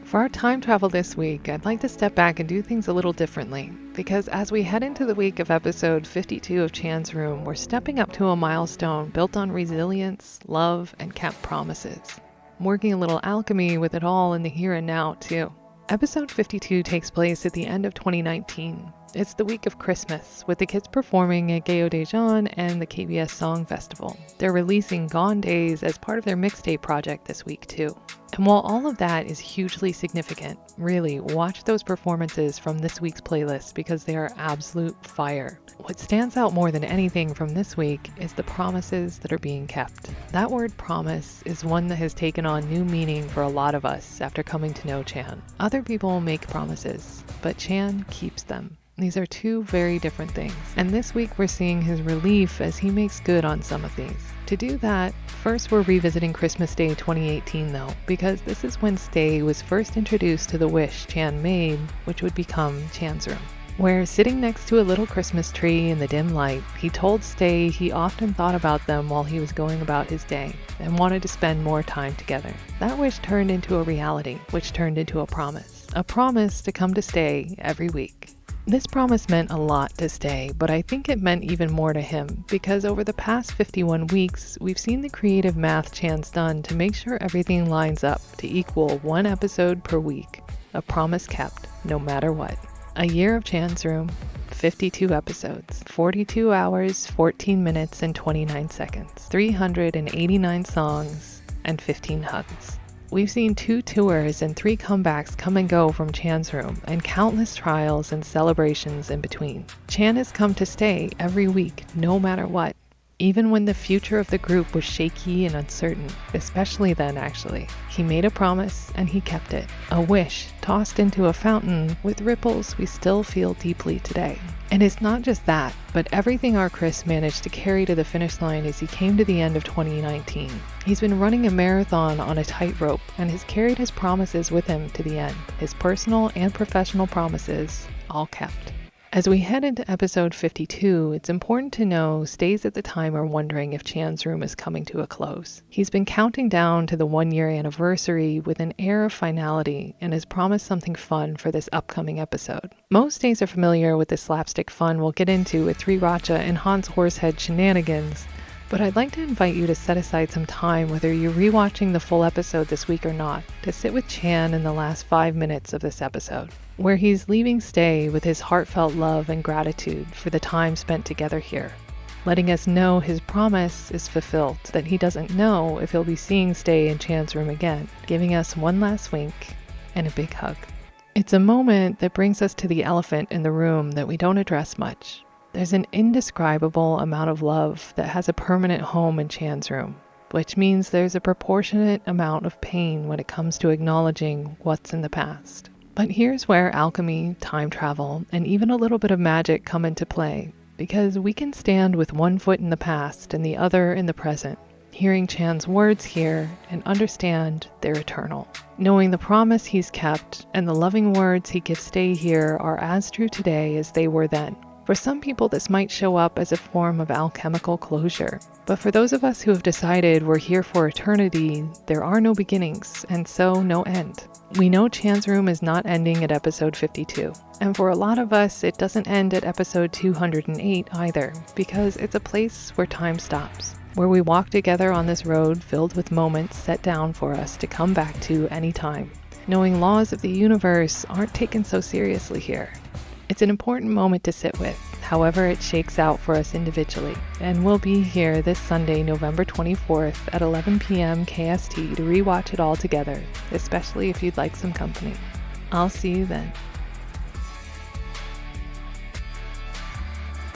For our time travel this week, I'd like to step back and do things a little differently, because as we head into the week of episode 52 of Chan's Room, we're stepping up to a milestone built on resilience, love, and kept promises. I'm working a little alchemy with it all in the here and now, too. Episode 52 takes place at the end of 2019. It's the week of Christmas, with the kids performing at Gayo de Jean and the KBS Song Festival. They're releasing Gone Days as part of their mixtape project this week, too. And while all of that is hugely significant, really, watch those performances from this week's playlist because they are absolute fire. What stands out more than anything from this week is the promises that are being kept. That word promise is one that has taken on new meaning for a lot of us after coming to know Chan. Other people make promises, but Chan keeps them. These are two very different things. And this week we're seeing his relief as he makes good on some of these. To do that, first we're revisiting Christmas Day 2018 though, because this is when Stay was first introduced to the wish Chan made, which would become Chan's Room. Where, sitting next to a little Christmas tree in the dim light, he told Stay he often thought about them while he was going about his day and wanted to spend more time together. That wish turned into a reality, which turned into a promise. A promise to come to Stay every week. This promise meant a lot to Stay, but I think it meant even more to him, because over the past 51 weeks, we've seen the creative math Chan's done to make sure everything lines up to equal one episode per week. A promise kept, no matter what. A year of Chan's Room, 52 episodes, 42 hours, 14 minutes, and 29 seconds, 389 songs, and 15 hugs. We've seen 2 tours and 3 comebacks come and go from Chan's Room, and countless trials and celebrations in between. Chan has come to stay every week, no matter what, even when the future of the group was shaky and uncertain, especially then actually. He made a promise and he kept it. A wish tossed into a fountain with ripples we still feel deeply today. And it's not just that, but everything our Chris managed to carry to the finish line as he came to the end of 2019. He's been running a marathon on a tightrope and has carried his promises with him to the end. His personal and professional promises, all kept. As we head into episode 52, it's important to know Stays at the time are wondering if Chan's Room is coming to a close. He's been counting down to the 1-year anniversary with an air of finality and has promised something fun for this upcoming episode. Most Stays are familiar with the slapstick fun we'll get into with Rewatch and Hans Horsehead shenanigans, but I'd like to invite you to set aside some time, whether you're rewatching the full episode this week or not, to sit with Chan in the last 5 minutes of this episode, where he's leaving Stay with his heartfelt love and gratitude for the time spent together here, letting us know his promise is fulfilled, that he doesn't know if he'll be seeing Stay in Chan's Room again, giving us one last wink and a big hug. It's a moment that brings us to the elephant in the room that we don't address much. There's an indescribable amount of love that has a permanent home in Chan's Room, which means there's a proportionate amount of pain when it comes to acknowledging what's in the past. But here's where alchemy, time travel, and even a little bit of magic come into play, because we can stand with one foot in the past and the other in the present, hearing Chan's words here and understand they're eternal. Knowing the promise he's kept and the loving words he gives Stay here are as true today as they were then. For some people, this might show up as a form of alchemical closure. But for those of us who have decided we're here for eternity, there are no beginnings, and so no end. We know Chan's Room is not ending at episode 52. And for a lot of us, it doesn't end at episode 208 either, because it's a place where time stops, where we walk together on this road filled with moments set down for us to come back to any time, knowing laws of the universe aren't taken so seriously here. It's an important moment to sit with, however it shakes out for us individually, and we'll be here this Sunday, November 24th at 11 p.m. KST to rewatch it all together, especially if you'd like some company. I'll see you then.